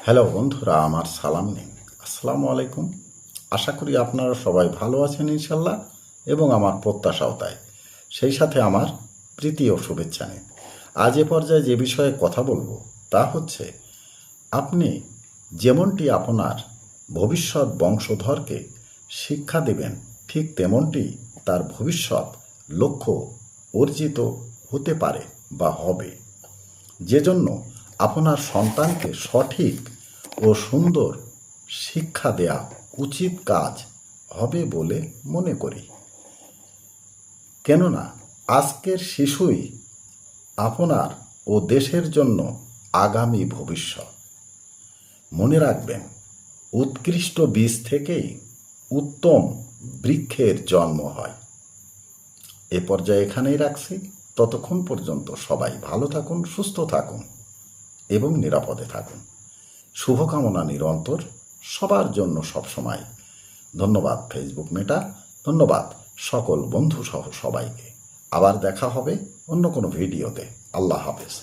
Hello বন্ধুরা, আমার সালাম নিন। আসসালামু আলাইকুম। আশা করি আপনারা সবাই ভালো আছেন ইনশাল্লাহ, এবং আমার প্রত্যাশাও তাই। সেই সাথে আমার প্রীতি ও শুভেচ্ছা নিন। আজ এ পর্যায়ে যে বিষয়ে কথা বলবো তা হচ্ছে, আপনি যেমনটি আপনার ভবিষ্যৎ বংশধরকে শিক্ষা দেবেন, ঠিক তেমনটি তার ভবিষ্যৎ লক্ষ্য অর্জিত হতে পারে বা হবে। যে জন্য আপনার সন্তানকে সঠিক ও সুন্দর শিক্ষা দেয়া উচিত কাজ হবে বলে মনে করি। কেননা আজকের শিশুই আপনার ও দেশের জন্য আগামী ভবিষ্যৎ। মনে রাখবেন, উৎকৃষ্ট বীজ থেকেই উত্তম বৃক্ষের জন্ম হয়। এ পর্যায়ে এখানেই রাখছি। ততক্ষণ পর্যন্ত সবাই ভালো থাকুন, সুস্থ থাকুন এবং নিরাপদে থাকুন। শুভকামনা নিরন্তর সবার জন্য সবসময়। ধন্যবাদ ফেসবুক মেটা, ধন্যবাদ সকল বন্ধু সহ সবাইকে। আবার দেখা হবে অন্য কোনো ভিডিওতে। আল্লাহ হাফেজ।